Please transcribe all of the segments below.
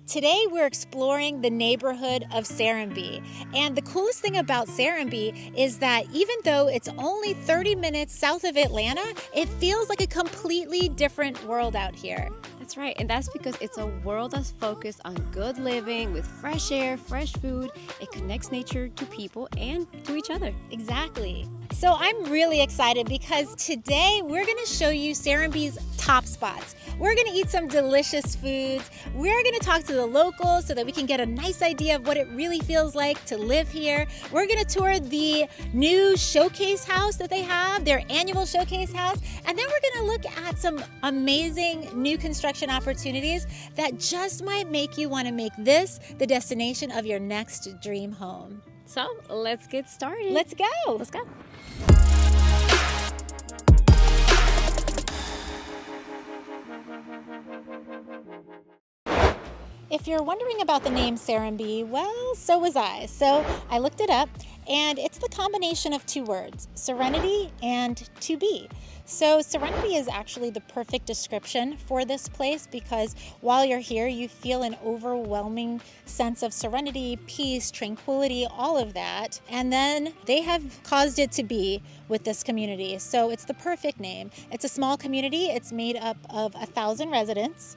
Today we're exploring the neighborhood of Serenbe. And the coolest thing about Serenbe is that even though it's only 30 minutes south of Atlanta, it feels like a completely different world out here. That's right, and that's because it's a world that's focused on good living with fresh air, fresh food. It connects nature to people and to each other. Exactly. So I'm really excited because today we're going to show you Serenbe's top spots. We're going to eat some delicious foods. We're going to talk to the locals so that we can get a nice idea of what it really feels like to live here. We're going to tour the new showcase house that they have, their annual showcase house, and then we're going to look at some amazing new construction opportunities that just might make you want to make this the destination of your next dream home. So let's get started. Let's go. Let's go. If you're wondering about the name Serenbe, well, so was I. So I looked it up, and it's the combination of two words, serenity and to be. So Serenbe is actually the perfect description for this place because while you're here, you feel an overwhelming sense of serenity, peace, tranquility, all of that. And then they have caused it to be with this community. So it's the perfect name. It's a small community. It's made up of 1,000 residents.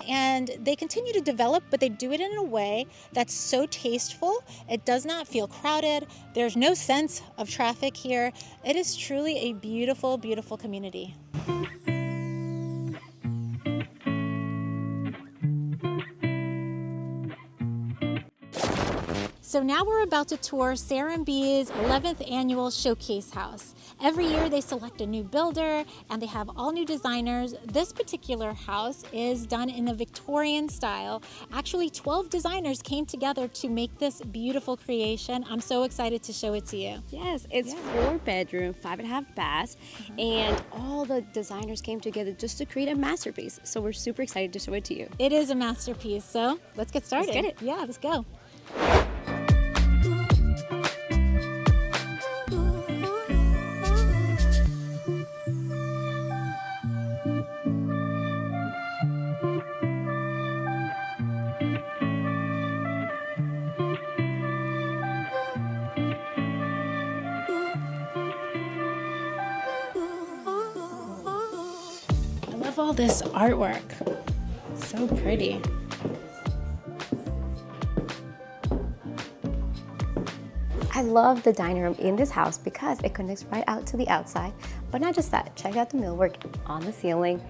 And they continue to develop, but they do it in a way that's so tasteful. It does not feel crowded. There's no sense of traffic here. It is truly a beautiful, beautiful community. So now we're about to tour Serenbe's 11th annual showcase house. Every year they select a new builder and they have all new designers. This particular house is done in a Victorian style. Actually, 12 designers came together to make this beautiful creation. I'm so excited to show it to you. Yes, it's 4-bedroom, 5.5 baths, and all the designers came together just to create a masterpiece. So we're super excited to show it to you. It is a masterpiece, so let's get started. Let's get it. Yeah, let's go. I love all this artwork. So pretty. I love the dining room in this house because it connects right out to the outside. But not just that, check out the millwork on the ceiling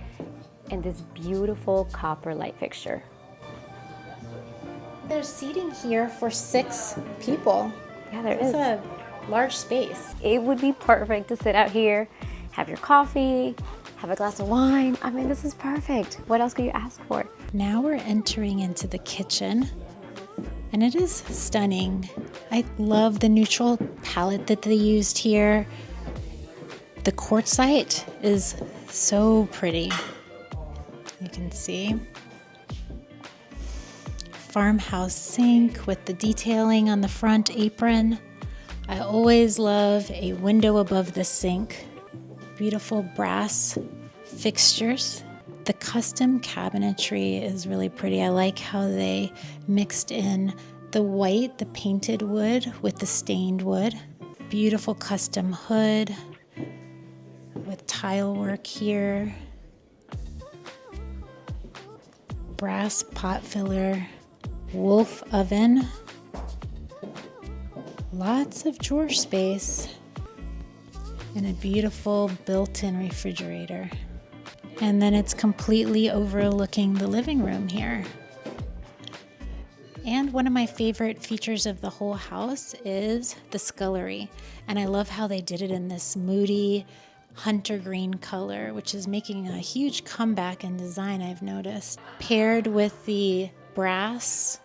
and this beautiful copper light fixture. There's seating here for 6 people. Yeah, there It's is. a large space. It would be perfect to sit out here, have your coffee, have a glass of wine. I mean, this is perfect. What else could you ask for? Now we're entering into the kitchen, and it is stunning. I love the neutral palette that they used here. The quartzite is so pretty. You can see. Farmhouse sink with the detailing on the front apron. I always love a window above the sink. Beautiful brass fixtures. The custom cabinetry is really pretty. I like how they mixed in the white, the painted wood with the stained wood. Beautiful custom hood with tile work here. Brass pot filler, wolf oven. Lots of drawer space and a beautiful built-in refrigerator. And then it's completely overlooking the living room here. And one of my favorite features of the whole house is the scullery. And I love how they did it in this moody hunter green color, which is making a huge comeback in design, I've noticed. Paired with the brass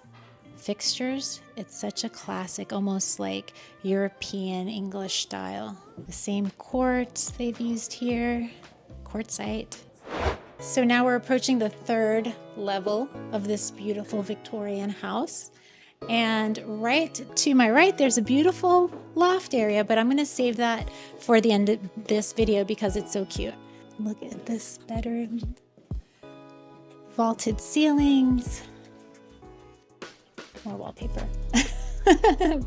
fixtures, it's such a classic, almost like European English style. The same quartz they've used here, quartzite. So now we're approaching the 3rd level of this beautiful Victorian house. And right to my right, there's a beautiful loft area, but I'm going to save that for the end of this video because it's so cute. Look at this bedroom. Vaulted ceilings. More wallpaper.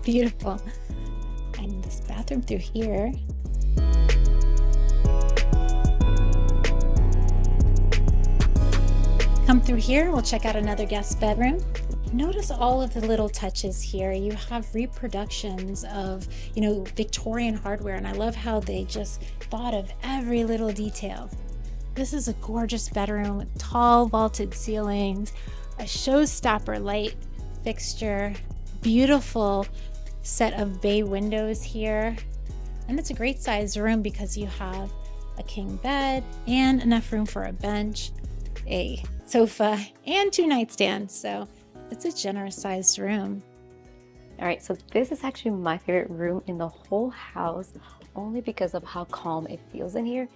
Beautiful. And this bathroom through here. Come through here, we'll check out another guest bedroom. Notice all of the little touches here. You have reproductions of, Victorian hardware, and I love how they just thought of every little detail. This is a gorgeous bedroom with tall vaulted ceilings, a showstopper light fixture, beautiful set of bay windows here. And it's a great sized room because you have a king bed and enough room for a bench, a sofa, and 2 nightstands. So it's a generous sized room. All right, so this is actually my favorite room in the whole house, only because of how calm it feels in here.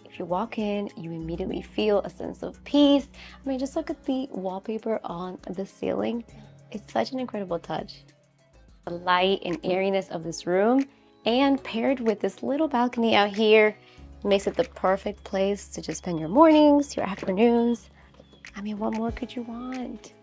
If you walk in, you immediately feel a sense of peace. I mean, just look at the wallpaper on the ceiling. It's such an incredible touch. The light and airiness of this room, and paired with this little balcony out here, makes it the perfect place to just spend your mornings, your afternoons. I mean, what more could you want?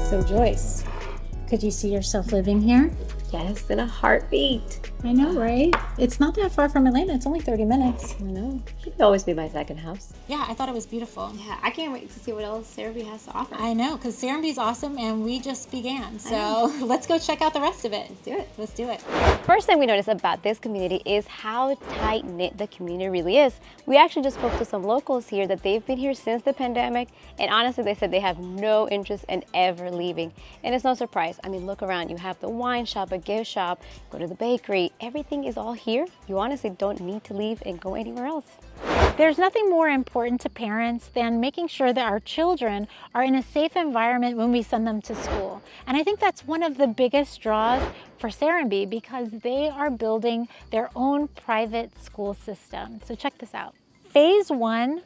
So Joyce, could you see yourself living here? Yes, in a heartbeat. I know, right? It's not that far from Atlanta. It's only 30 minutes. I know. It could always be my second house. Yeah, I thought it was beautiful. Yeah, I can't wait to see what else Serenbe has to offer. I know, because Serenbe's awesome and we just began. So let's go check out the rest of it. Let's do it. Let's do it. First thing we noticed about this community is how tight-knit the community really is. We actually just spoke to some locals here that they've been here since the pandemic, and honestly they said they have no interest in ever leaving. And it's no surprise. I mean, look around. You have the wine shop, a gift shop, go to the bakery. Everything is all here. You honestly don't need to leave and go anywhere else. There's nothing more important to parents than making sure that our children are in a safe environment when we send them to school. And I think that's one of the biggest draws for Serenbe, because they are building their own private school system. So check this out. Phase 1,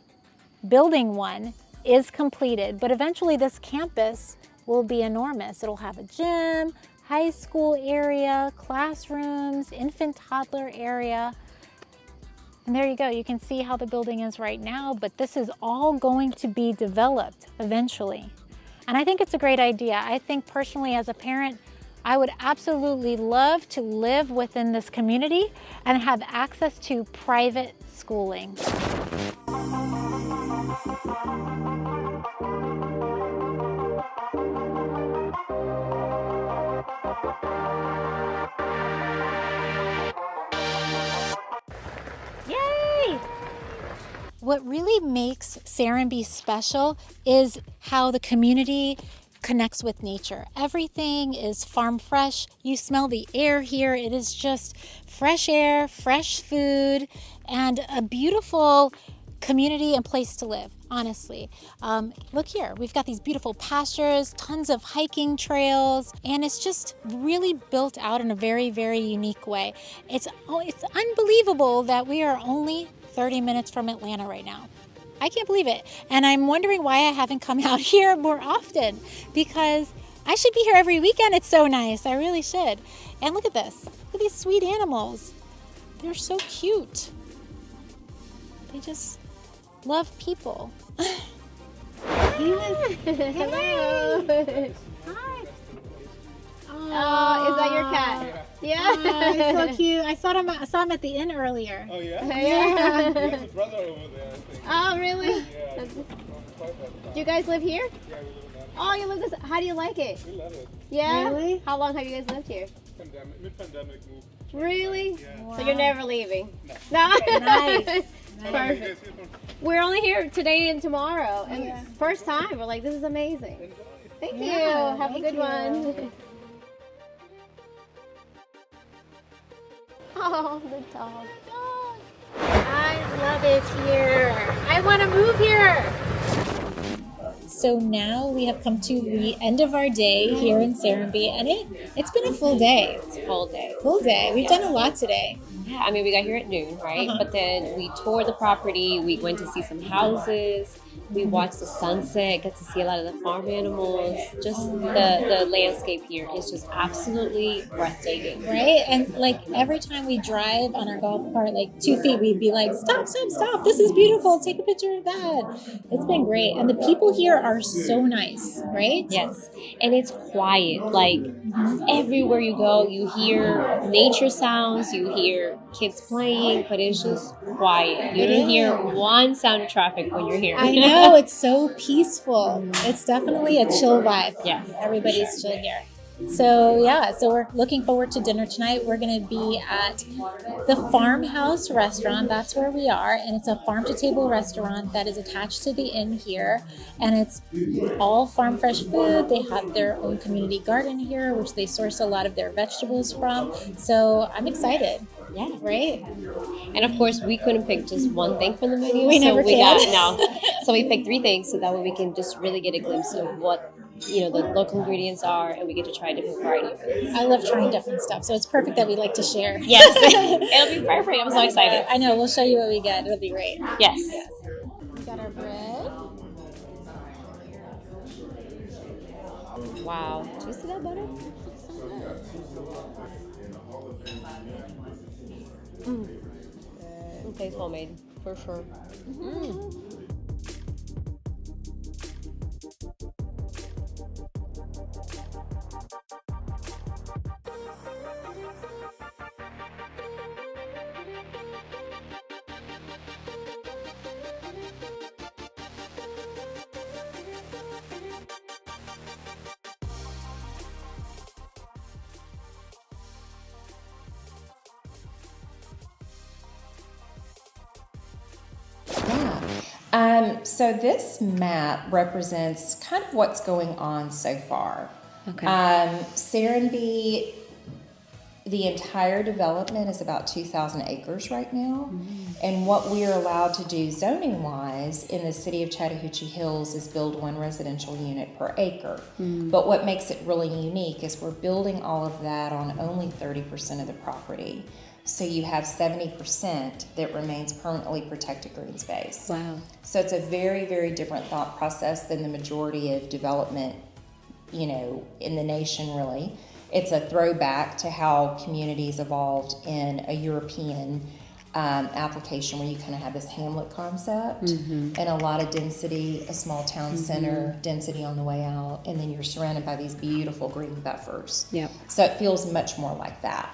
building 1, is completed, but eventually this campus will be enormous. It'll have a gym, high school area, classrooms, infant toddler area. And there you go, you can see how the building is right now, but this is all going to be developed eventually. And I think it's a great idea. I think personally as a parent, I would absolutely love to live within this community and have access to private schooling. Yay! What really makes Serenbe special is how the community connects with nature. Everything is farm fresh. You smell the air here. It is just fresh air, fresh food, and a beautiful community and place to live, honestly. Look here, we've got these beautiful pastures, tons of hiking trails, and it's just really built out in a very, very unique way. It's unbelievable that we are only 30 minutes from Atlanta right now. I can't believe it. And I'm wondering why I haven't come out here more often, because I should be here every weekend. It's so nice. I really should. And look at this. Look at these sweet animals. They're so cute. They just love people. Hello. Hi. Oh, is that your cat? Yeah. Oh, he's so cute. I saw him at the inn earlier. Oh yeah? Yeah. He has a brother over there, I think. Oh, really? Yeah. Do you guys live here? Yeah, we live in that. Oh, you live this. How do you like it? We love it. Yeah. Really? How long have you guys lived here? Mid-pandemic move. Really? Yeah. Wow. So you're never leaving? No. Nice. How long are you Perfect. guys here for? We're only here today and tomorrow, and Yeah. first time. We're like, this is amazing. Enjoy. Thank you. Yeah, Have a thank good you. one. Oh, the dog. I love it here. I want to move here. So now we have come to the end of our day here in Serenbe, and it's been a full day. It's a full day. Full day. We've done a lot today. Yeah, I mean, we got here at noon, right? Uh-huh. But then we toured the property. We went to see some houses. We watched the sunset, got to see a lot of the farm animals. Just the landscape here is just absolutely breathtaking. Right? And like every time we drive on our golf cart, like 2 feet, we'd be like, stop, stop, stop. This is beautiful. Take a picture of that. It's been great. And the people here are so nice, right? Yes, and it's quiet. Like everywhere you go, you hear nature sounds, you hear kids playing, but it's just quiet. You don't hear one sound of traffic when you're here. I know, it's so peaceful. It's definitely a chill vibe. Yes. Everybody's chill here. So yeah, so we're looking forward to dinner tonight. We're going to be at the Farmhouse Restaurant. That's where we are, and it's a farm-to-table restaurant that is attached to the inn here, and it's all farm fresh food. They have their own community garden here, which they source a lot of their vegetables from. So I'm excited. Yeah. Right? And of course, we couldn't pick just one thing from the menu. We never can. So we picked 3 things, so that way we can just really get a glimpse of what the local ingredients are, and we get to try a different variety of foods. I love trying different stuff, so it's perfect that we like to share. Yes, it'll be perfect. I'm so excited. I know. We'll show you what we get. It'll be great. Yes. We got our bread. Wow. Do you see that butter? It tastes homemade, for sure. So this map represents kind of what's going on so far. Okay. Serenbe, the entire development is about 2,000 acres right now. And what we are allowed to do zoning-wise in the city of Chattahoochee Hills is build 1 residential unit per acre. But what makes it really unique is we're building all of that on only 30% of the property. So you have 70% that remains permanently protected green space. Wow. So it's a very, very different thought process than the majority of development, in the nation, really. It's a throwback to how communities evolved in a European application where you kind of have this hamlet concept and a lot of density, a small town center, density on the way out, and then you're surrounded by these beautiful green buffers. Yep. So it feels much more like that.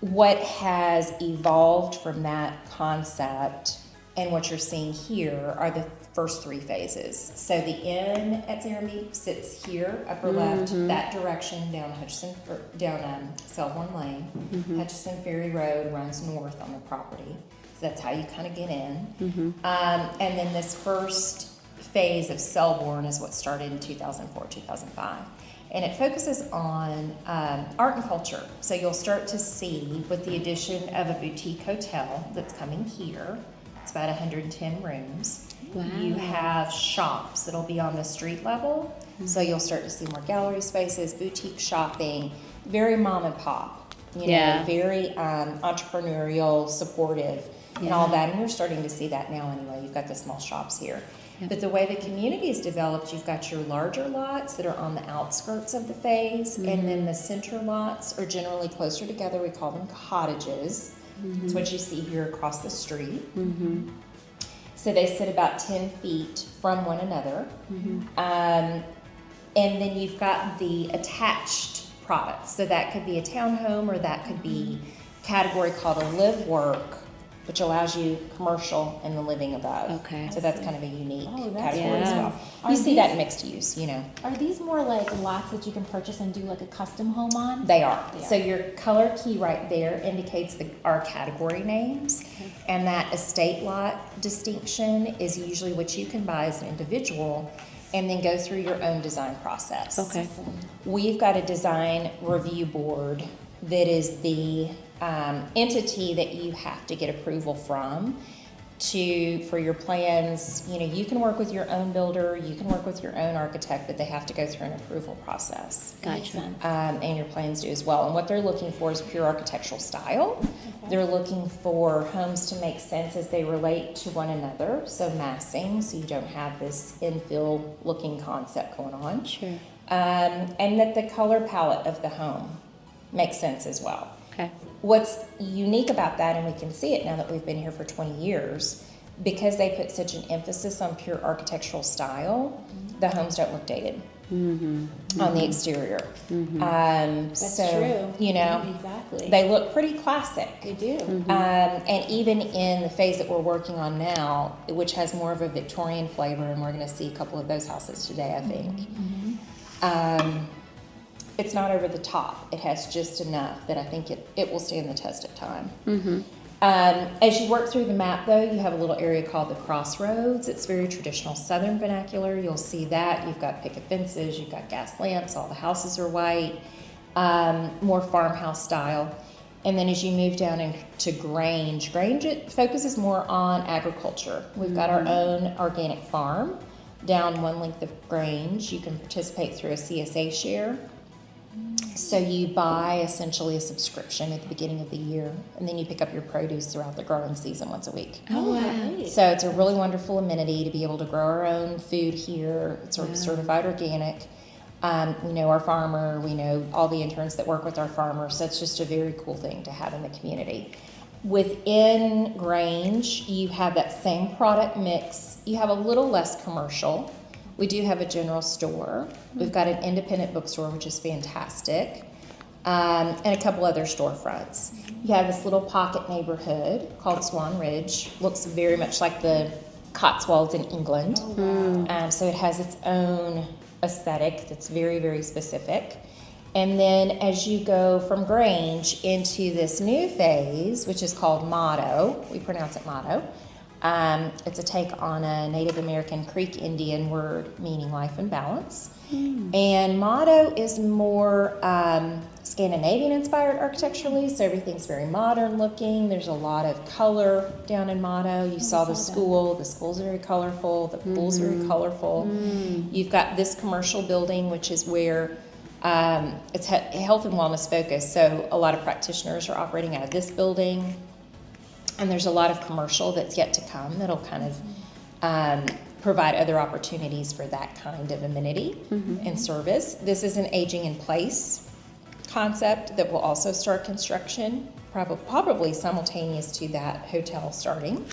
What has evolved from that concept and what you're seeing here are the first 3 phases. So the inn at Serenbe sits here, upper left, that direction down Selborne Lane. Hutchinson Ferry Road runs north on the property. So that's how you kind of get in. And then this first phase of Selborne is what started in 2004, 2005. And it focuses on art and culture. So you'll start to see, with the addition of a boutique hotel that's coming here, it's about 110 rooms. Wow. You have shops that'll be on the street level. So you'll start to see more gallery spaces, boutique shopping, very mom and pop, very entrepreneurial, supportive, and all that. And you're starting to see that now anyway. You've got the small shops here. But the way the community is developed, you've got your larger lots that are on the outskirts of the phase, and then the center lots are generally closer together. We call them cottages. That's what you see here across the street. So they sit about 10 feet from one another. And then you've got the attached products. So that could be a townhome, or that could be a category called a live-work, which allows you commercial and the living above. Okay. So that's kind of a unique that's category as cool. well. Are You see these- that in mixed use, Are these more like lots that you can purchase and do like a custom home on? They are. So your color key right there indicates our category names. And that estate lot distinction is usually what you can buy as an individual and then go through your own design process. Okay. We've got a design review board that is the entity that you have to get approval from for your plans, you can work with your own builder, you can work with your own architect, but they have to go through an approval process. Gotcha. And your plans do as well. And what they're looking for is pure architectural style. They're looking for homes to make sense as they relate to one another, so massing, so you don't have this infill looking concept going on. Sure. And that the color palette of the home makes sense as well. Okay. What's unique about that, and we can see it now that we've been here for 20 years, because they put such an emphasis on pure architectural style, the homes don't look dated on the exterior. That's so, true. Exactly. they look pretty classic. They do. And even in the phase that we're working on now, which has more of a Victorian flavor, and we're going to see a couple of those houses today, I think. It's not over the top. It has just enough that I think it will stand the test of time. As you work through the map, though, you have a little area called the Crossroads. It's very traditional Southern vernacular. You'll see that. You've got picket fences. You've got gas lamps. All the houses are white. More farmhouse style. And then as you move down into Grange, it focuses more on agriculture. We've got our own organic farm down one length of Grange. You can participate through a CSA share. So you buy essentially a subscription at the beginning of the year, and then you pick up your produce throughout the growing season once a week. Oh, wow. So it's a really wonderful amenity to be able to grow our own food here. It's certified organic. We know our farmer. We know all the interns that work with our farmers. So it's just a very cool thing to have in the community. Within Grange, you have that same product mix. You have a little less commercial. We do have a general store. We've got an independent bookstore, which is fantastic, and a couple other storefronts. You have this little pocket neighborhood called Swan Ridge. Looks very much like the Cotswolds in England. So it has its own aesthetic that's very, very specific. And then as you go from Grange into this new phase, which is called Motto, we pronounce it Motto. It's a take on a Native American Creek Indian word meaning life and balance. And Motto is more Scandinavian inspired architecturally, so everything's very modern looking. There's a lot of color down in Motto. You saw the school. The school's very colorful. The pool's very colorful. You've got this commercial building, which is where it's health and wellness focused. So a lot of practitioners are operating out of this building. And there's a lot of commercial that's yet to come that'll kind of provide other opportunities for that kind of amenity and service. This is an aging in place concept that will also start construction, probably simultaneous to that hotel starting.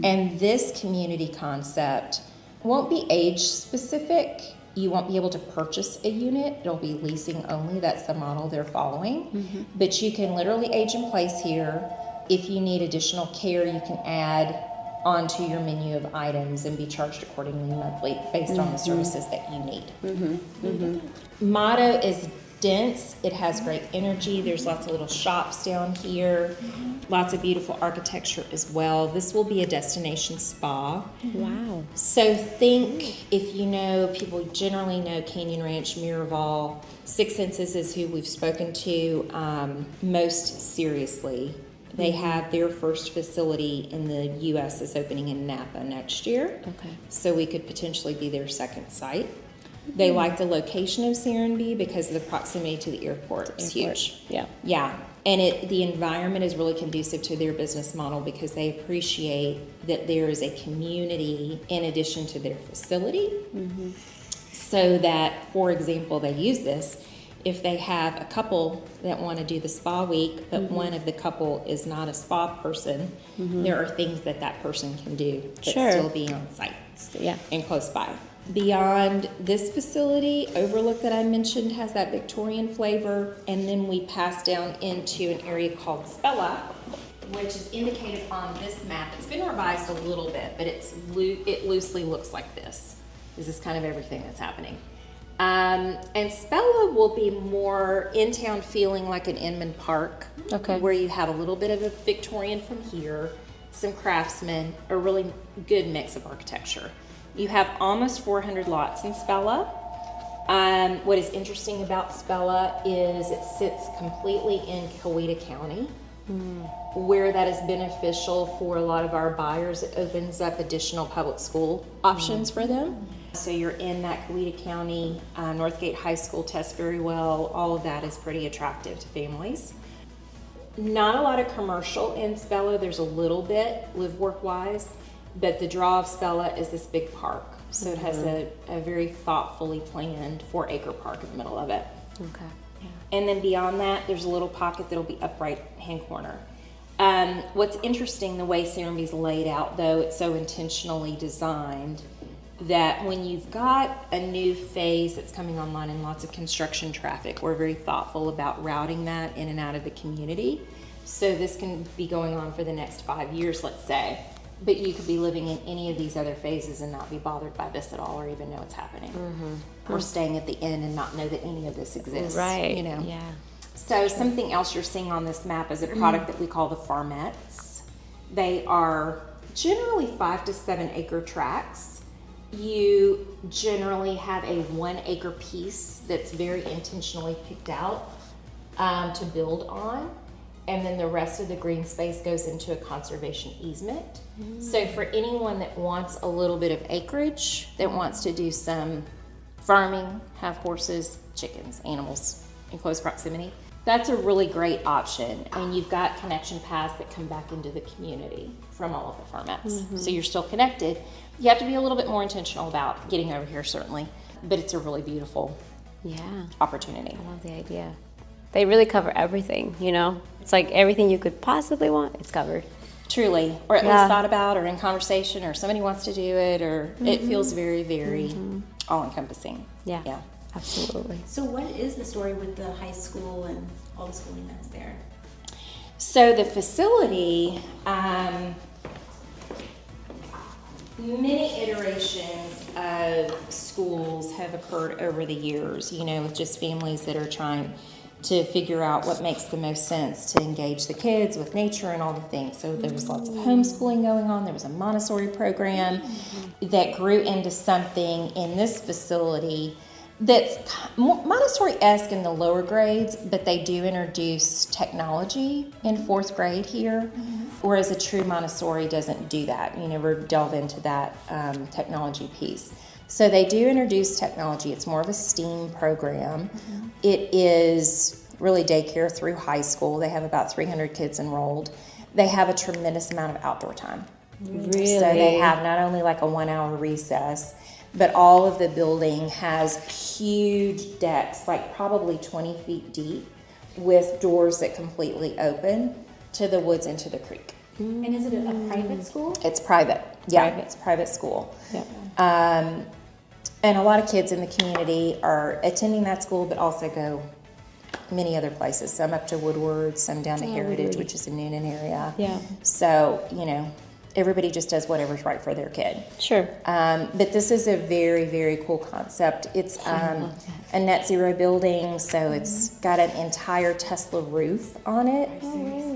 And this community concept won't be age specific. You won't be able to purchase a unit. It'll be leasing only. That's the model they're following. But you can literally age in place here. If you need additional care, you can add onto your menu of items and be charged accordingly monthly based on the services that you need. Motto is dense. It has great energy. There's lots of little shops down here, lots of beautiful architecture as well. This will be a destination spa. Wow. So think, if you know, people generally know Canyon Ranch, Miraval. Six Senses is who we've spoken to most seriously. They have their first facility in the U.S. is opening in Napa next year. Okay. So we could potentially be their second site. They like the location of Serenbe because of the proximity to the airport. It's huge. Yeah. Yeah. And the environment is really conducive to their business model because they appreciate that there is a community in addition to their facility. So that, for example, they use this. If they have a couple that want to do the spa week, but one of the couple is not a spa person, there are things that person can do but still be on site and close by. Beyond this facility, Overlook that I mentioned has that Victorian flavor, and then we pass down into an area called Spella, which is indicated on this map. It's been revised a little bit, but it loosely looks like this. This is kind of everything that's happening. And Spella will be more in town feeling like an Inman Park, where you have a little bit of a Victorian from here, some craftsmen, a really good mix of architecture. You have almost 400 lots in Spella. What is interesting about Spella is it sits completely in Coweta County. Where that is beneficial for a lot of our buyers, it opens up additional public school options for them. So you're in that Coweta County, Northgate High School tests very well. All of that is pretty attractive to families. Not a lot of commercial in Spella. There's a little bit live work wise, but the draw of Spella is this big park. So it has a very thoughtfully planned 4-acre park in the middle of it. Okay. And then beyond that, there's a little pocket that'll be up right hand corner. What's interesting, the way Serenbe's laid out, though, it's so intentionally designed that when you've got a new phase that's coming online and lots of construction traffic, we're very thoughtful about routing that in and out of the community. So this can be going on for the next 5 years, let's say, but you could be living in any of these other phases and not be bothered by this at all or even know it's happening. Or staying at the inn and not know that any of this exists. Right. You know? Yeah. So something else you're seeing on this map is a product that we call the farmettes. They are generally 5 to 7 acre tracts. You generally have a 1 acre piece that's very intentionally picked out to build on. And then the rest of the green space goes into a conservation easement. So for anyone that wants a little bit of acreage, that wants to do some farming, have horses, chickens, animals in close proximity, that's a really great option. And you've got connection paths that come back into the community from all of the farmettes. So you're still connected. You have to be a little bit more intentional about getting over here, certainly, but it's a really beautiful opportunity. I love the idea. They really cover everything, you know? It's like everything you could possibly want, it's covered. Truly, or at least thought about, or in conversation, or somebody wants to do it, or it feels very, very all-encompassing. Yeah. Absolutely. So what is the story with the high school and all the schooling that's there? So the facility, many iterations of schools have occurred over the years, you know, with just families that are trying to figure out what makes the most sense to engage the kids with nature and all the things. So there was lots of homeschooling going on. There was a Montessori program that grew into something in this facility that's Montessori-esque in the lower grades, but they do introduce technology in 4th grade here, whereas a true Montessori doesn't do that. You never delve into that technology piece. So they do introduce technology. It's more of a STEAM program. It is really daycare through high school. They have about 300 kids enrolled. They have a tremendous amount of outdoor time. Really? So they have not only like a 1-hour recess, but all of the building has huge decks, like probably 20 feet deep, with doors that completely open to the woods and to the creek. And is it a private school? It's private. Yeah, it's a private school. Yeah. And a lot of kids in the community are attending that school, but also go many other places. Some up to Woodward, some down to Heritage, Woodward. which is a Noonan area. Yeah. So, you know, everybody just does whatever's right for their kid. Sure. But this is a very, very cool concept. It's a net zero building, so it's got an entire Tesla roof on it,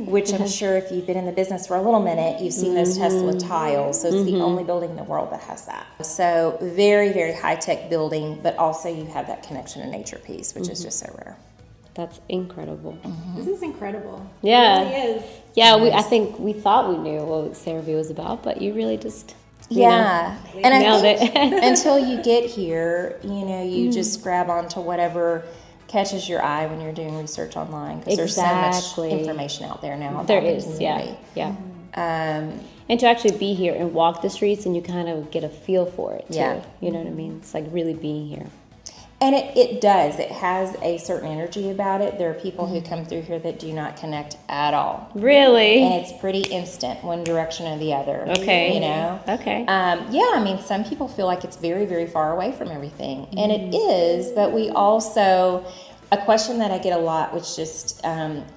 which I'm sure if you've been in the business for a little minute, you've seen those Tesla tiles. So it's the only building in the world that has that. So very, very high-tech building, but also you have that connection to nature piece, which is just so rare. That's incredible. This is incredible. Yeah. It really is. Yeah, I think we thought we knew what Serenbe was about, but you really just Yeah, and I nailed think it. until you get here, you know, you just grab onto whatever catches your eye when you're doing research online, because there's so much Exactly. information out there now. There about the is, yeah, community. yeah. Um, And to actually be here and walk the streets and you kind of get a feel for it too. Yeah. You know what I mean? It's like really being here. and it does. It has a certain energy about it. There are people who come through here that do not connect at all. Really? And it's pretty instant, one direction or the other. Okay. You know? Okay. Yeah, I mean, some people feel like it's very, very far away from everything. And it is, but we also, a question that I get a lot, which just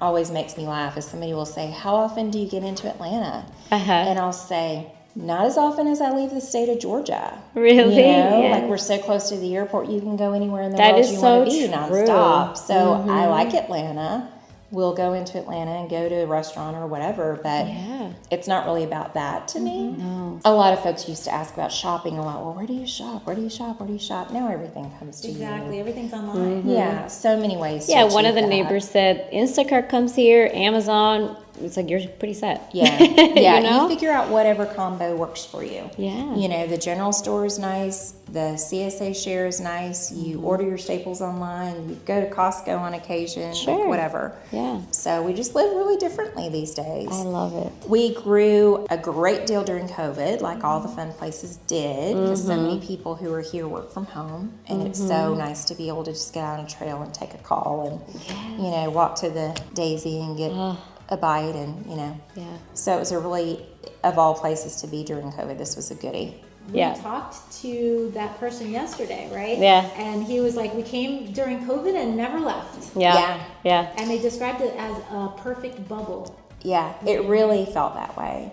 always makes me laugh, is somebody will say, how often do you get into Atlanta? And I'll say, not as often as I leave the state of Georgia. Really? You know, Yeah. like we're so close to the airport, you can go anywhere in the That world is you so want to be true. nonstop. So I like Atlanta. We'll go into Atlanta and go to a restaurant or whatever, but Yeah. it's not really about that to me. No. A lot of folks used to ask about shopping a lot. Well, where do you shop? Where do you shop? Where do you shop? Now everything comes to Exactly. you. Everything's online. Yeah, so many ways. Yeah, to one of achieve the that. neighbors said Instacart comes here, Amazon, it's like you're pretty set. Yeah, yeah. You know? You figure out whatever combo works for you. Yeah. You know, the general store is nice. The CSA share is nice. You order your staples online. You go to Costco on occasion. Sure. Like whatever. Yeah. So we just live really differently these days. I love it. We grew a great deal during COVID, like all the fun places did, because so many people who are here work from home, and it's so nice to be able to just get out on a trail and take a call and, you know, walk to the Daisy and get a bite and, you know. Yeah. So it was a really, of all places to be during COVID, this was a goodie. We Yeah. talked to that person yesterday, right? Yeah. And he was like, we came during COVID and never left. Yeah. Yeah. Yeah. And they described it as a perfect bubble. Yeah, it really felt that way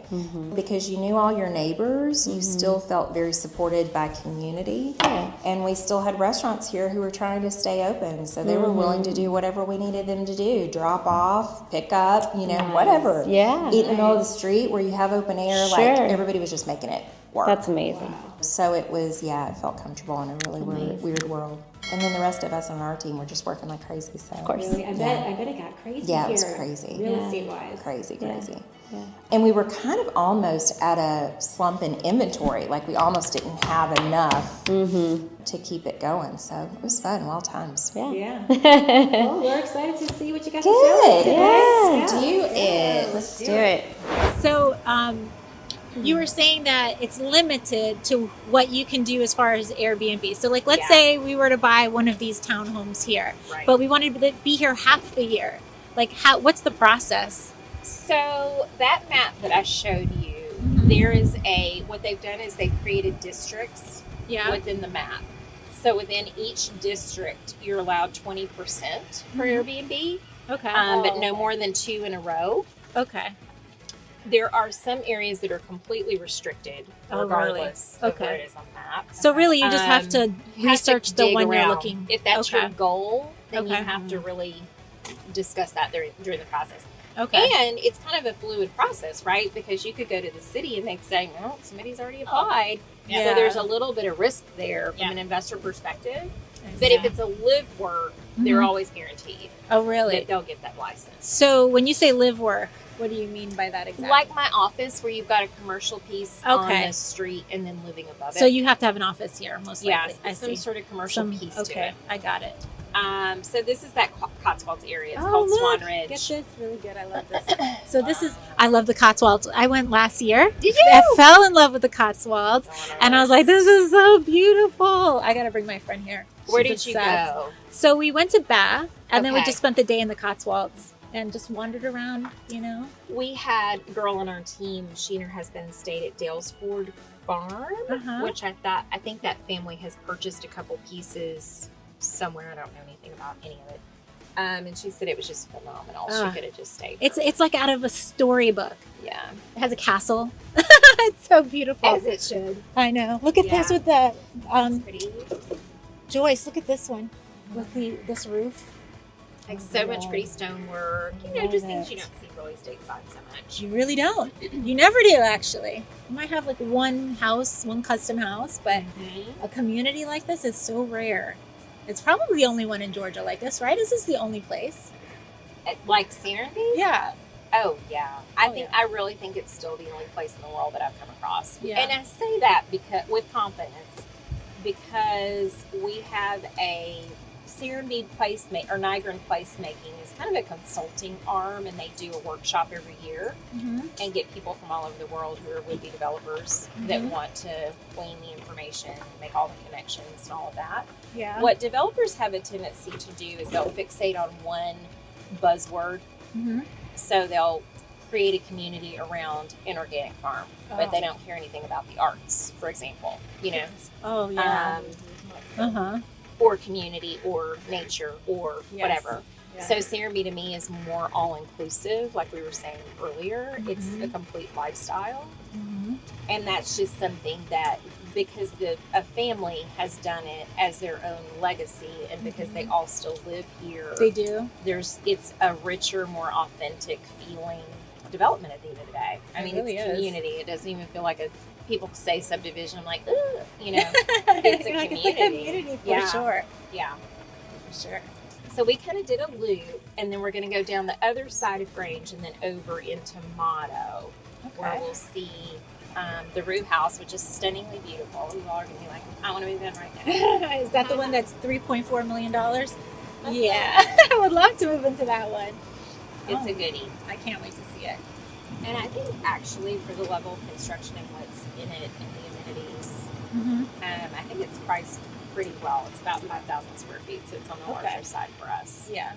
because you knew all your neighbors. You still felt very supported by community. Yeah. And we still had restaurants here who were trying to stay open. So they were willing to do whatever we needed them to do, drop off, pick up, you know, whatever. Yeah. Eat in the middle of the street where you have open air. Sure. Like everybody was just making it work. That's amazing. So it was, yeah, it felt comfortable in a really weird world. And then the rest of us on our team were just working like crazy. So Of course. Really, I bet it got crazy Yeah, it here. was crazy. Real estate wise. Crazy. Yeah. And we were kind of almost at a slump in inventory. Like we almost didn't have enough to keep it going. So it was fun, wild times. Yeah. Yeah. Well, we're excited to see what you got to show us Good. today. Let's do it. Let's do it. So, you were saying that it's limited to what you can do as far as Airbnb. So, like, let's say we were to buy one of these townhomes here, but we wanted to be here half the year. Like, what's the process? So that map that I showed you, there is what they've done is they've created districts within the map. So within each district, you're allowed 20% for Airbnb, Okay. but no more than 2 in a row. Okay. There are some areas that are completely restricted, Oh, really? regardless of Okay. where it is on the map. So really, you just have to You have to research the dig one you're around. looking. If that's your goal, then you Okay. have to really discuss that during the process. Okay. And it's kind of a fluid process, right? Because you could go to the city and they'd say, no, somebody's already applied. Yeah. So there's a little bit of risk there from an investor perspective. But if it's a live work, they're always guaranteed Oh, really? that they'll get that license. So when you say live work, what do you mean by that exactly? Like my office, where you've got a commercial piece on Okay. the street and then living above it. So you have to have an office here, most yeah, likely. I some see. sort of commercial piece to Okay, it. I got it. So this is that Cotswolds area. It's Oh, called look, Swan Ridge. Get this, really good. I love this. So this is, I love the Cotswolds. I went last year. Did you? I fell in love with the Cotswolds, So and I was like, this is so beautiful. I got to bring my friend here. Where She's did you obsessed. go? So we went to Bath, and then we Okay. just spent the day in the Cotswolds and just wandered around, you know? We had a girl on our team. She and her husband stayed at Dalesford Farm, Uh-huh. which I think that family has purchased a couple pieces somewhere. I don't know anything about any of it. And she said it was just phenomenal. She could have just stayed. It's like out of a storybook. Yeah, It has a castle. It's so beautiful. as it should. I know. Look at this Yeah. with the It's pretty. Joyce. Look at this one with this roof. Like so much pretty stonework. You know, just things you don't see really stateside so much. You really don't. You never do, actually. You might have like one house, one custom house, but a community like this is so rare. It's probably the only one in Georgia like this, right? Is this the only place? Like Serenbe? Yeah. Oh yeah. I really think it's still the only place in the world that I've come across. Yeah. And I say that because with confidence, because we have a Serenbe placemaking or Nigran placemaking is kind of a consulting arm, and they do a workshop every year and get people from all over the world who are would-be developers that want to glean the information, make all the connections and all of that. Yeah. What developers have a tendency to do is they'll fixate on one buzzword. So they'll create a community around an organic farm, but they don't care anything about the arts, for example, you know, Oh, yeah. or community or nature or Yes. whatever. Yeah. So Serenbe to me is more all-inclusive, like we were saying earlier. It's a complete lifestyle. And that's just something that, because a family has done it as their own legacy, and because they all still live here, They do. it's a richer, more authentic feeling development at the end of the day. I mean, really it's is. community. It doesn't even feel like people say subdivision. I'm like, ugh, you know, it's a Like, community. It's a community for Yeah. sure. Yeah. For sure. So we kind of did a loop, And then we're going to go down the other side of Grange and then over into Motto, where Okay. we'll see the root house, which is stunningly beautiful. You all are going to be like, I want to move in right now. Is that the one that's $3.4 million? Yeah, I would love to move into that one. It's Oh. a goodie. I can't wait to see it. And I think actually for the level of construction and what's in it and the amenities, Mm-hmm. I think it's priced pretty well. It's about 5,000 square feet, so it's on the Okay. larger side for us. Yeah.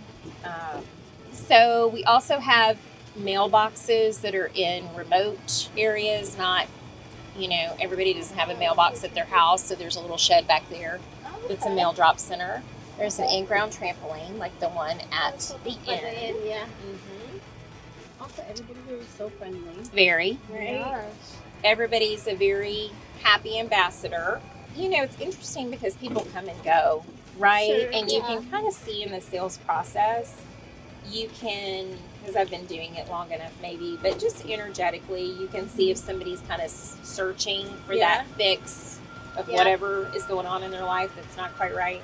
So we also have mailboxes that are in remote areas, not, everybody doesn't have a mailbox at their house, so there's a little shed back there that's a mail drop center. There's an in-ground trampoline like the one at the inn. Yeah. Mm-hmm. Also, everybody here is so friendly. Very. Right. Everybody's a very happy ambassador. It's interesting because people come and go, right? Sure, And you yeah. can kind of see in the sales process, you can, because I've been doing it long enough maybe, but just energetically, you can see if somebody's kind of searching for that fix of Yeah. whatever is going on in their life that's not quite right.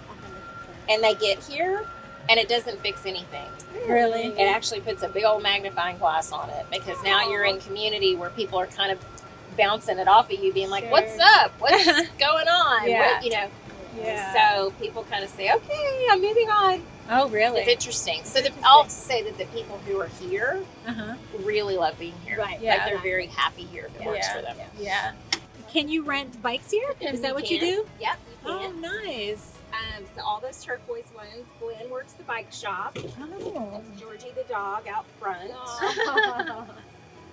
And they get here and it doesn't fix anything. Really? It actually puts a big old magnifying glass on it because now you're in community where people are kind of bouncing it off of you, being like, Sure. "What's up? What's going on?" Yeah. What, Yeah. So people kind of say, "Okay, I'm moving on." Oh, really? It's interesting. So I'll have to say that the people who are here Uh-huh. really love being here. Right. Yeah. Like they're very happy here if it works Yeah. for them. Yeah. Can you rent bikes here? Is that what you can. do? Yep, you Oh, can. nice. So all those turquoise ones, Glenn works the bike shop. Oh. That's Georgie the dog out front.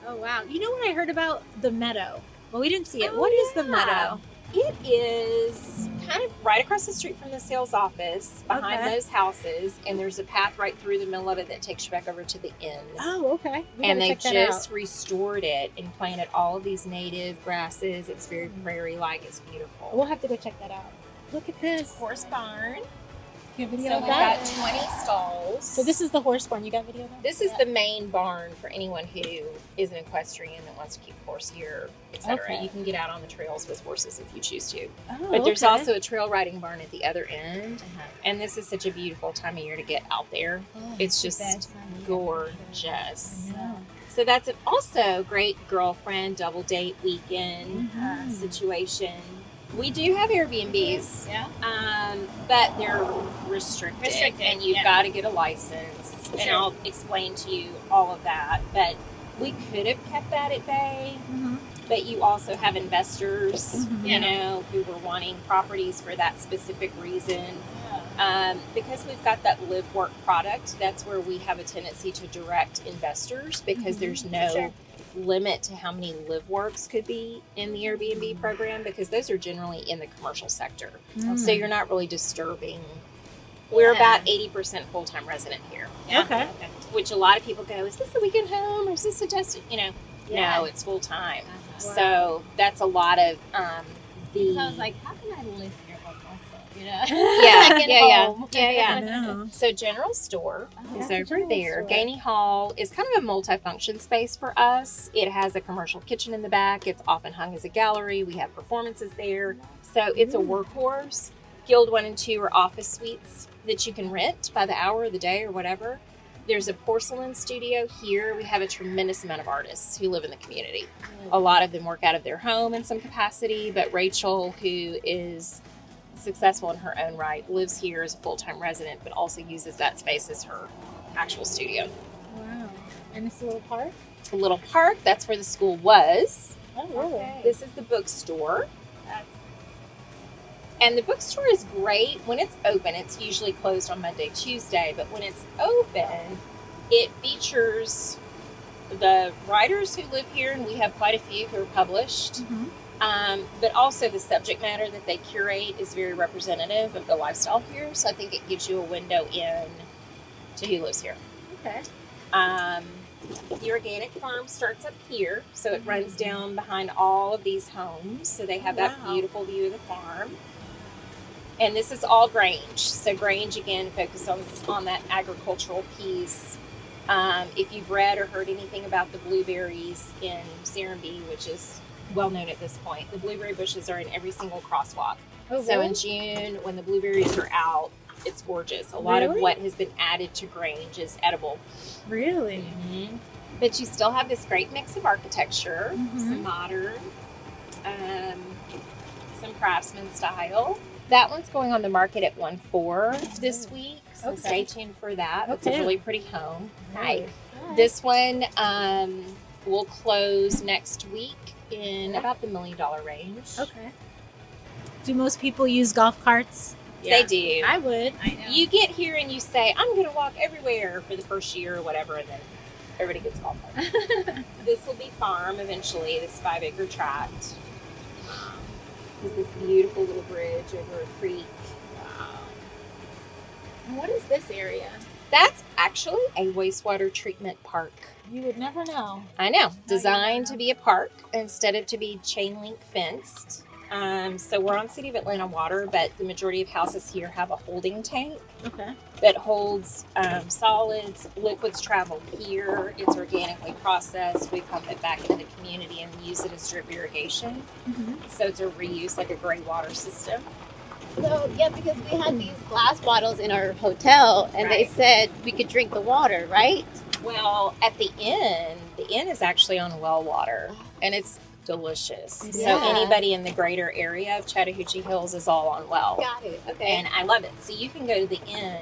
Oh, wow. You know what I heard about the meadow? Well, we didn't see it. What is the meadow? It is kind of right across the street from the sales office, behind Okay. those houses, and there's a path right through the middle of it that takes you back over to the inn. Oh, okay. We And gotta they check that just restored it and planted all of these native grasses. It's very prairie-like. It's beautiful. out. We'll have to go check that out. Look at this. Horse barn. You have So video we've of that? got 20 stalls. So this is the horse barn. You got video of that? This is the main barn for anyone who is an equestrian that wants to keep a horse here, etc. Okay. You can get out on the trails with horses if you choose to. Oh, But there's okay. also a trail riding barn at the other end. And this is such a beautiful time of year to get out there. Oh, It's the just best time of year. gorgeous. Yeah. So that's also great girlfriend double date weekend Mhm. situation. We do have Airbnbs, Yeah. but they're restricted, and you've yeah. got to get a license. And Sure. I'll explain to you all of that. But we could have kept that at bay. Mhm. But you also have investors, Mhm. who were wanting properties for that specific reason. Because we've got that live work product, that's where we have a tendency to direct investors because there's no Sure. limit to how many live works could be in the Airbnb program because those are generally in the commercial sector. So you're not really disturbing. We're Yeah. about 80% full-time resident here, Okay. which a lot of people go, is this a weekend home or is this a just, Yeah. no, it's full-time. Uh-huh. So that's a lot of the. So I was like, how can I live here but also, yeah, second yeah, home. yeah, yeah. I know. So General Store Oh, is that's a over general there. store. Gainey Hall is kind of a multifunction space for us. It has a commercial kitchen in the back. It's often hung as a gallery. We have performances there. So it's a workhorse. Guild 1 and 2 are office suites that you can rent by the hour or the day or whatever. There's a porcelain studio here. We have a tremendous amount of artists who live in the community. A lot of them work out of their home in some capacity, but Rachel, who is successful in her own right, lives here as a full-time resident, but also uses that space as her actual studio. Wow. And it's a little park? A little park, that's where the school was. Oh, really? Okay. This is the bookstore. And the bookstore is great. When it's open, it's usually closed on Monday, Tuesday, but when it's open, it features the writers who live here, and we have quite a few who are published. But also the subject matter that they curate is very representative of the lifestyle here. So I think it gives you a window in to who lives here. Okay. The organic farm starts up here, so it runs down behind all of these homes. So they have that Wow. beautiful view of the farm. And this is all Grange. So Grange, again, focused on that agricultural piece. If you've read or heard anything about the blueberries in Serenbe, which is well known at this point, the blueberry bushes are in every single crosswalk. Oh, So really? in June, when the blueberries are out, it's gorgeous. A lot of Really? what has been added to Grange is edible. Really? But you still have this great mix of architecture, Mhm. some modern, some craftsman style. That one's going on the market at 1.4 this week, so Okay. stay tuned for that. It's Okay. a really pretty home. Nice. This one will close next week in about the $1 million range. Okay. Do most people use golf carts? They do. I would. I know. You get here and you say, I'm going to walk everywhere for the first year or whatever, and then everybody gets golf carts. This will be farm eventually, this 5-acre tract. There's this beautiful little bridge over a creek. And what is this area? That's actually a wastewater treatment park. You would never know. I know, designed to be a park instead of to be chain link fenced. So we're on City of Atlanta water, but the majority of houses here have a holding tank Okay. that holds solids. Liquids travel here. It's organically processed. We pump it back into the community and use it as drip irrigation. So it's a reuse, like a gray water system. So, yeah, because we had these glass bottles in our hotel and they Right. said we could drink the water, right? Well, at the inn is actually on well water, and it's delicious. So Yeah. anybody in the greater area of Chattahoochee Hills is all on well. Got it. Okay. And I love it. So you can go to the inn.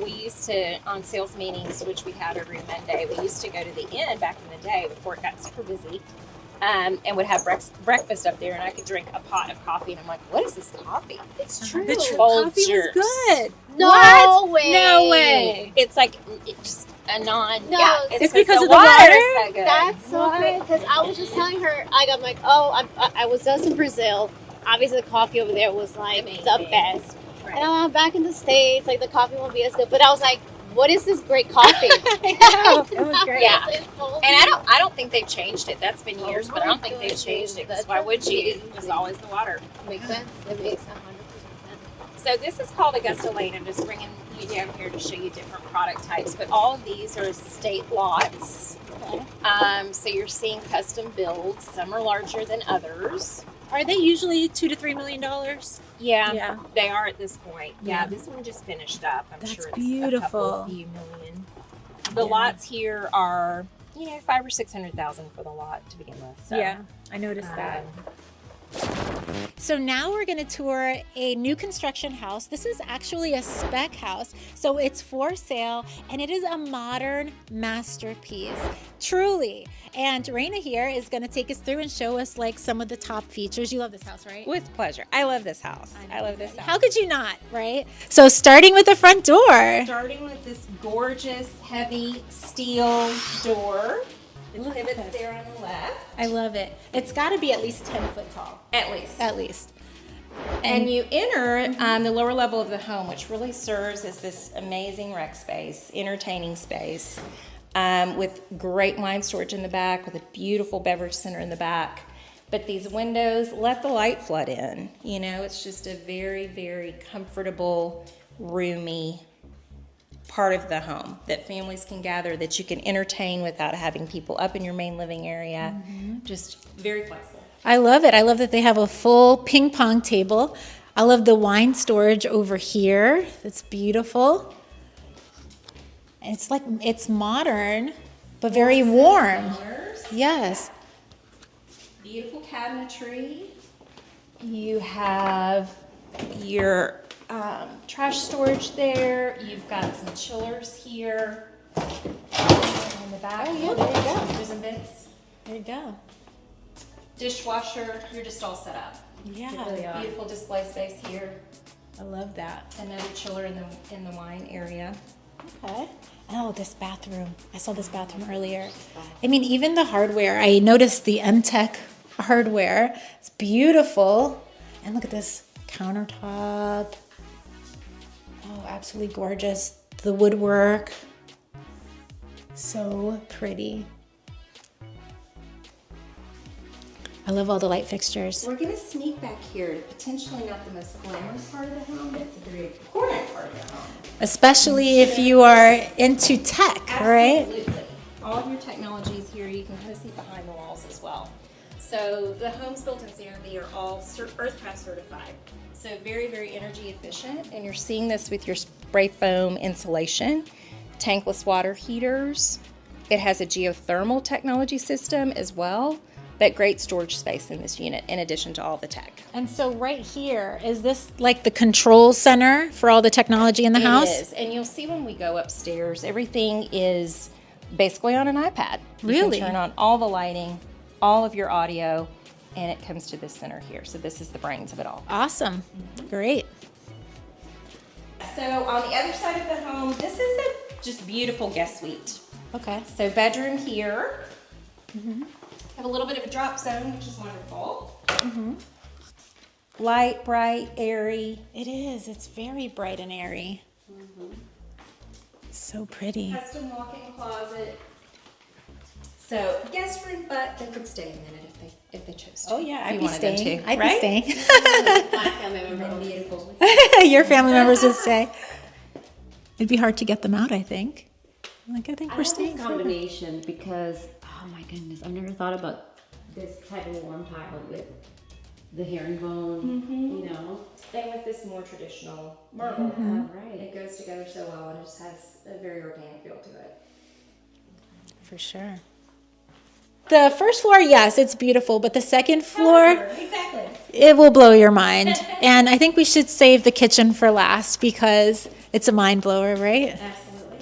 We used to, on sales meetings, which we had every Monday, we used to go to the inn back in the day before it got super busy, and would have breakfast up there, and I could drink a pot of coffee, and I'm like, what is this coffee? It's true. The true Folgers. coffee was good. No What? way. No way. It's like just a non. No, yeah, it's because of the water. water? is so good. That's so great. Because I was just telling her, I'm like, oh, I was just in Brazil. Obviously, the coffee over there was like the Amazing. best. Right. And I'm back in the States, like the coffee won't be as good. But I was like, what is this great coffee? I know. It was great. Yeah. It's cold. And I don't think they've changed it. That's been years, but I don't think they've changed it. Because That's why would you? amazing. It was always the water. Makes sense. It makes 100% sense. So this is called Augusta Lane. I'm just bringing you down here to show you different product types. But all of these are estate lots. Okay. So you're seeing custom builds. Some are larger than others. Are they usually $2 to $3 million? Yeah, they are at this point. Yeah, Yeah. this one just finished up. I'm That's sure it's beautiful. a few million. The Yeah. lots here are, $500,000 or $600,000 for the lot to begin with. So, Yeah, I noticed that. um, So now we're going to tour a new construction house. This is actually a spec house. So it's for sale and it is a modern masterpiece, truly. And Raina here is going to take us through and show us like some of the top features. You love this house, right? With pleasure. I love this house. I love this house. How could you not, right? So starting with the front door. starting with this gorgeous, heavy steel door. It Look at pivots this. there on the left. I love it. It's got to be at least 10 foot tall, At least. at least. And you enter the lower level of the home, which really serves as this amazing rec space, entertaining space, with great wine storage in the back, with a beautiful beverage center in the back. But these windows let the light flood in. It's just a very, very comfortable, roomy part of the home that families can gather, that you can entertain without having people up in your main living area. Just very flexible. I love it. I love that they have a full ping pong table. I love the wine storage over here. It's beautiful. And it's modern, but very warm. Yes. Beautiful cabinetry. You have your trash storage there. You've got some chillers here in the back. Oh, yeah, there you go. Scissors and bits. There you go. Dishwasher. You're just all set up. Yeah. Beautiful display space here. I love that. Another chiller in the wine area. Okay. Oh, this bathroom. I saw this bathroom earlier. I mean, even the hardware. I noticed the MTech hardware. It's beautiful. And look at this countertop. Oh, absolutely gorgeous. The woodwork. So pretty. I love all the light fixtures. We're going to sneak back here to potentially not the most glamorous part of the home, but it's a very important part of the home. Especially if you are into tech, right? Absolutely. All of your technologies here, you can kind of see behind the walls as well. So the homes built in Serenbe are all Earthcraft certified. So very, very energy efficient. And you're seeing this with your spray foam insulation, tankless water heaters. It has a geothermal technology system as well, but great storage space in this unit in addition to all the tech. And so right here, is this like the control center for all the technology in the house? It is. And you'll see when we go upstairs, everything is basically on an iPad. Really? You can turn on all the lighting, all of your audio, and it comes to this center here. So this is the brains of it all. Awesome. Great. So on the other side of the home, this is a just beautiful guest suite. Okay. So bedroom here. Have a little bit of a drop zone, which is wonderful. Light, bright, airy. It is. It's very bright and airy. So pretty. Custom walk-in closet. So guest room, but they could stay a minute if they chose to. Oh yeah, If I'd you be wanted them staying. to, I'd right? be staying. My family member will Beautiful. Your family members would stay. It'd be hard to get them out, I think. Like, I think I we're love staying this forever. combination because, oh my goodness, I've never thought about this type of warm tile with the herringbone, you know. And with this more traditional marble, Right. it goes together so well, and it just has a very organic feel to it. For sure. The first floor, yes, it's beautiful, but the second floor, Exactly. it will blow your mind. And I think we should save the kitchen for last because it's a mind blower, right? Absolutely.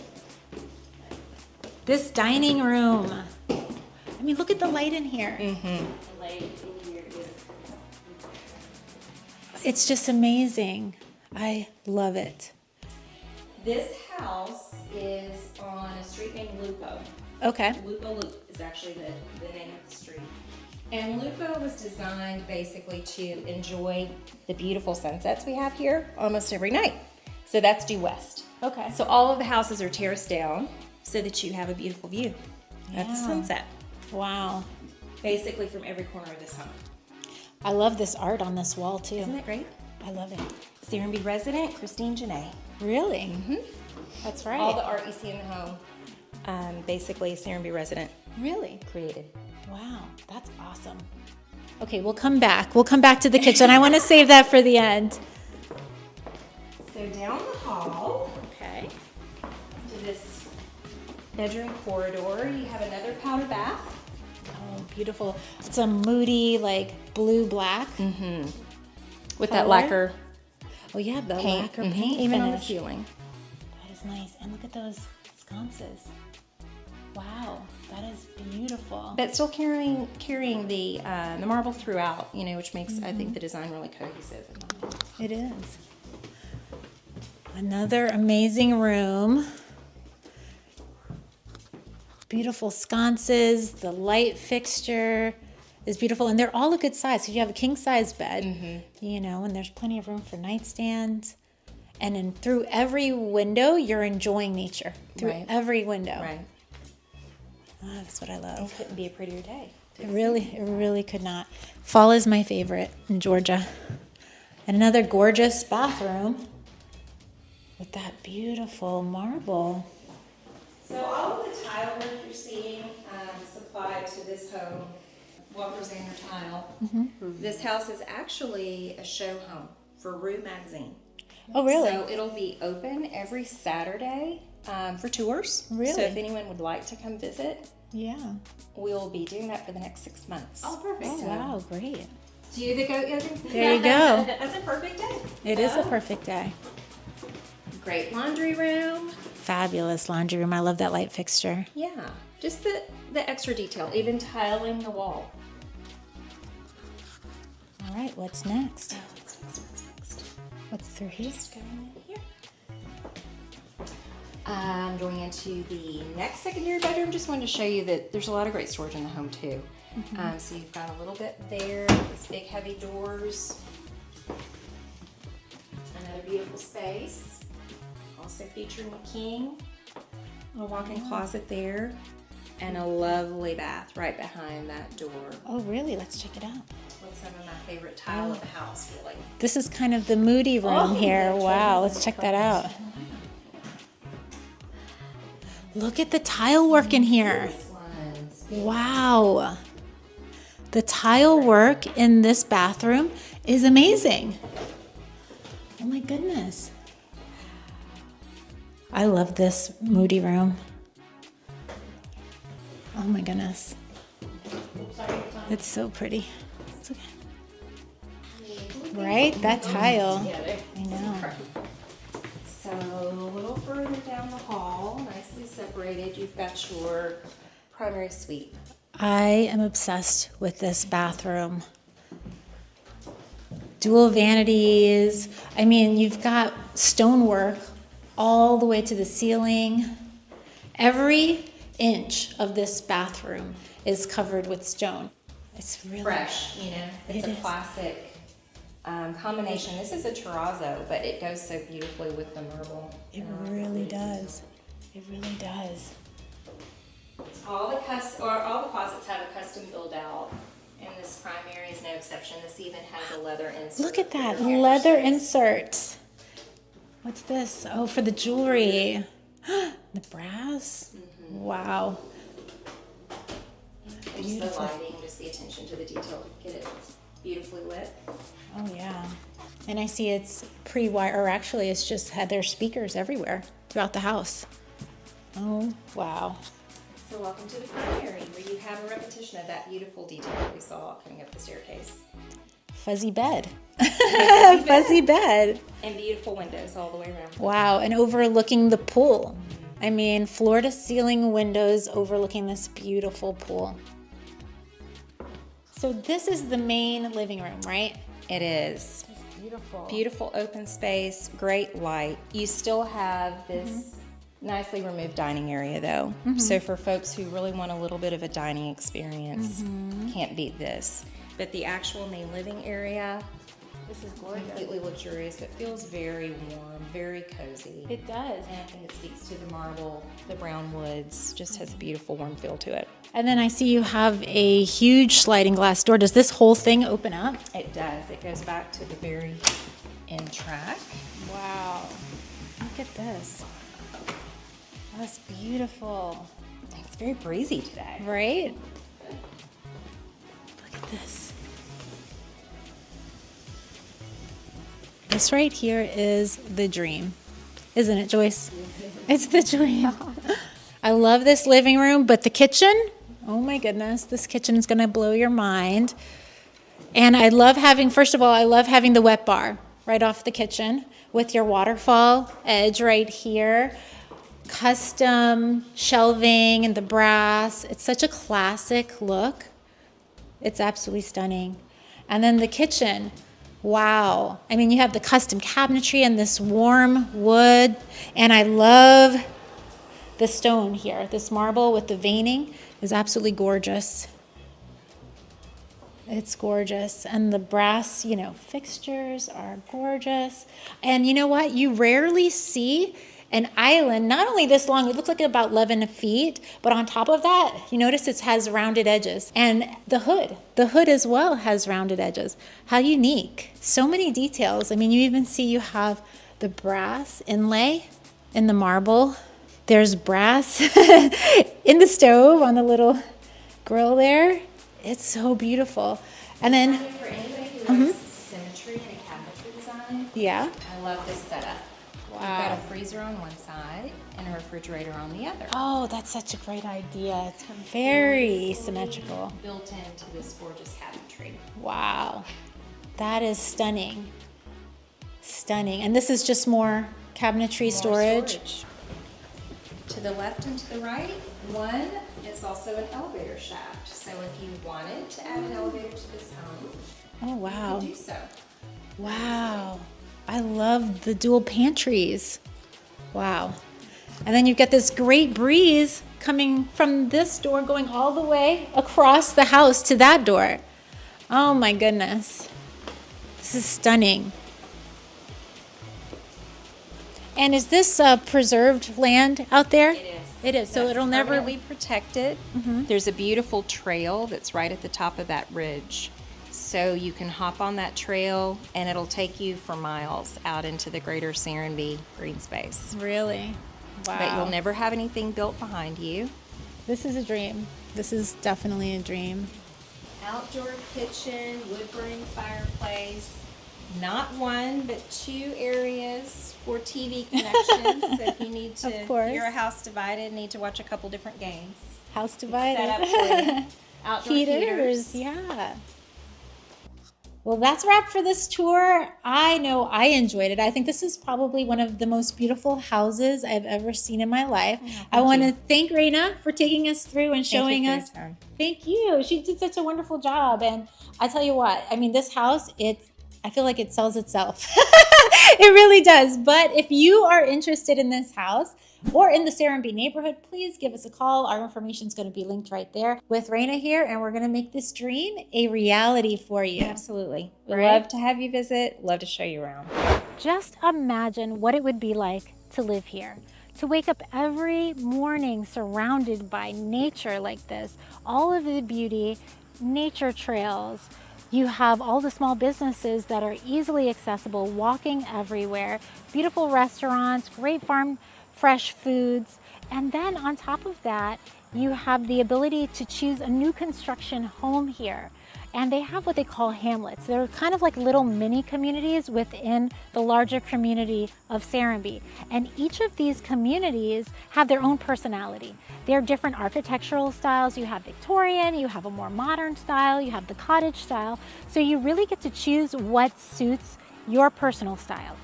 This dining room. I mean, look at the light in here. The light in here is It's just amazing. I love it. This house is on a street named Lupo. Okay. Lupo Loop is actually the name of the street. And Lupo was designed basically to enjoy the beautiful sunsets we have here almost every night. So that's due west. Okay. So all of the houses are terraced down so that you have a beautiful view of the Yeah. sunset, Wow. basically from every corner of this home. I love this art on this wall too. Isn't that great? I love it. Serenbe resident, Christine Janae. Really? That's right. All the art you see in the home, basically Serenbe resident Really? created. Wow, that's awesome. Okay, we'll come back. We'll come back to the kitchen. I want to save that for the end. So down the hall Okay. to this bedroom corridor, you have another powder bath. Oh, beautiful. It's a moody, like blue black. With Color? that lacquer Oh yeah, the paint, lacquer paint even on the finish. ceiling. That is nice. And look at those sconces. Wow, that is beautiful. But still carrying the marble throughout, you know, which makes I think the design really cohesive. It is. Another amazing room. Beautiful sconces. The light fixture is beautiful, and they're all a good size. So you have a king size bed, you know, and there's plenty of room for nightstands. And then through every window, you're enjoying nature. Through Right. every window. Right. Oh, that's what I love. It couldn't be a prettier day. It really could not. Fall is my favorite in Georgia. And another gorgeous bathroom with that beautiful marble. So all of the tile work you're seeing supplied to this home, Walker's Anchor Tile. This house is actually a show home for Rue Magazine. Oh, really? So it'll be open every Saturday for tours. Really? So if anyone would like to come visit, Yeah. we'll be doing that for the next 6 months. Oh, wow, great. Do you the goat yoga? There you go. That's a perfect day. It is a perfect day. Great laundry room. Fabulous laundry room. I love that light fixture. Yeah, just the extra detail, even tiling the wall. All right, what's next? What's next? What's through here? Just going in here. Going into the next secondary bedroom, just wanted to show you that there's a lot of great storage in the home too. So you've got a little bit there, these big heavy doors. Another beautiful space, also featuring a king, a walk-in closet there, and a lovely bath right behind that door. Oh, really? Let's check it out. With some of my favorite tile of the house, really. This is kind of the moody room here. Wow, let's check that out. Look at the tile work in here. This one's Wow. The tile work in this bathroom is amazing. Oh my goodness. I love this moody room. Oh my goodness. It's so pretty. It's okay. Right? That tile. I know. So a little further down the hall, nicely separated, you've got your primary suite. I am obsessed with this bathroom. Dual vanities. I mean, you've got stonework all the way to the ceiling. Every inch of this bathroom is covered with stone. It's really Fresh, you know, it's It a is. classic combination. This is a terrazzo, but it goes so beautifully with the marble. It really does. It really does. All the closets have a custom build out, and this primary is no exception. This even has a leather insert. Look at for that your leather space. insert. What's this? Oh, for the jewelry. The brass. Wow. Just the lighting, just the attention to the detail to get it beautifully lit. Oh yeah. And I see it's pre-wire, or actually it's just had their speakers everywhere throughout the house. Oh, wow. So welcome to the primary, where you have a repetition of that beautiful detail that we saw coming up the staircase. Fuzzy bed. Fuzzy bed. And beautiful windows all the way around. Wow, and overlooking the pool. I mean, floor to ceiling windows overlooking this beautiful pool. So this is the main living room, right? It is. Beautiful. Beautiful open space, great light. You still have this nicely removed dining area though. So for folks who really want a little bit of a dining experience, can't beat this. But the actual main living area, This is gorgeous. completely luxurious, but feels very warm, very cozy. It does. And I think it speaks to the marble, the brown woods, just has a beautiful warm feel to it. And then I see you have a huge sliding glass door. Does this whole thing open up? It does. It goes back to the very end track. Wow. Look at this. That's beautiful. It's very breezy today. Right? Look at this. This right here is the dream. Isn't it, Joyce? It's the dream. I love this living room, but the kitchen, oh my goodness, this kitchen is going to blow your mind. And I love having, first of all, I love having the wet bar right off the kitchen with your waterfall edge right here. Custom shelving and the brass. It's such a classic look. It's absolutely stunning. And then the kitchen. Wow. I mean, you have the custom cabinetry and this warm wood. And I love the stone here. This marble with the veining is absolutely gorgeous. It's gorgeous. And the brass, fixtures are gorgeous. And you know what? You rarely see an island, not only this long, it looks like about 11 feet, but on top of that, you notice it has rounded edges. And the hood as well has rounded edges. How unique. So many details. I mean, you even see you have the brass inlay in the marble. There's brass in the stove on the little grill there. It's so beautiful. And then, For anybody who likes symmetry and cabinetry design, yeah. I love this setup. You've got a freezer on one side and a refrigerator on the other. Oh, that's such a great idea. It's very symmetrical. Built into this gorgeous cabinetry. Wow. That is stunning. Stunning. And this is just more cabinetry More storage. To the left and to the right, one is also an elevator shaft. So if you wanted to add an elevator to this home, Oh, wow. you could do so. Wow. I love the dual pantries. Wow. And then you've got this great breeze coming from this door going all the way across the house to that door. Oh my goodness. This is stunning. And is this preserved land out there? It is. It is. So it'll never Permanently protected. There's a beautiful trail that's right at the top of that ridge. So you can hop on that trail and it'll take you for miles out into the greater Serenbe green space. really. Wow. But you'll never have anything built behind you. This is a dream. This is definitely a dream. outdoor kitchen, wood burning fireplace, not one but 2 areas for TV connections. So if you need to, Of course. you're a house divided, need to watch a couple different games. House Set up divided. for you. Outdoor heaters. Yeah. Well, that's a wrap for this tour. I know I enjoyed it. I think this is probably one of the most beautiful houses I've ever seen in my life. I want to thank Raina for taking us through and showing us. Thank you. She did such a wonderful job. And I tell you what, I mean, this house, I feel like it sells itself. It really does. But if you are interested in this house or in the Serenbe neighborhood, please give us a call. Our information is going to be linked right there with Raina here, and we're going to make this dream a reality for you. Absolutely. We'd Right? love to have you visit. Love to show you around. Just imagine what it would be like to live here. To wake up every morning surrounded by nature like this, all of the beauty, nature trails. You have all the small businesses that are easily accessible, walking everywhere, beautiful restaurants, great farm fresh foods. And then on top of that, you have the ability to choose a new construction home here. And they have what they call hamlets. They're kind of like little mini communities within the larger community of Serenbe. And each of these communities have their own personality. They're different architectural styles. You have Victorian, you have a more modern style, you have the cottage style. So you really get to choose what suits your personal style.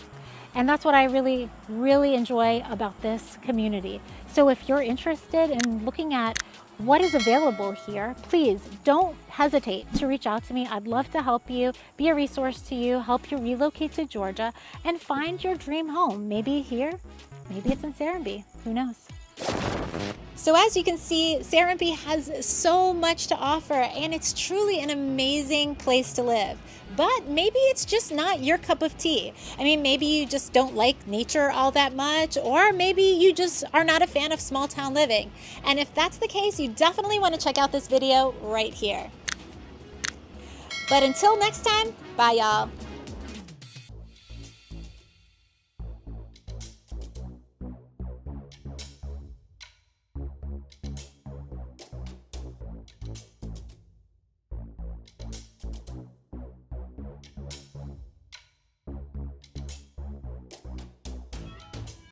And that's what I really, really enjoy about this community. So if you're interested in looking at what is available here, please don't hesitate to reach out to me. I'd love to help you, be a resource to you, help you relocate to Georgia and find your dream home. Maybe here, maybe it's in Serenbe, who knows? So as you can see, Serenbe has so much to offer, and it's truly an amazing place to live. But maybe it's just not your cup of tea. I mean, maybe you just don't like nature all that much, or maybe you just are not a fan of small town living. And if that's the case, you definitely want to check out this video right here. But until next time, bye y'all.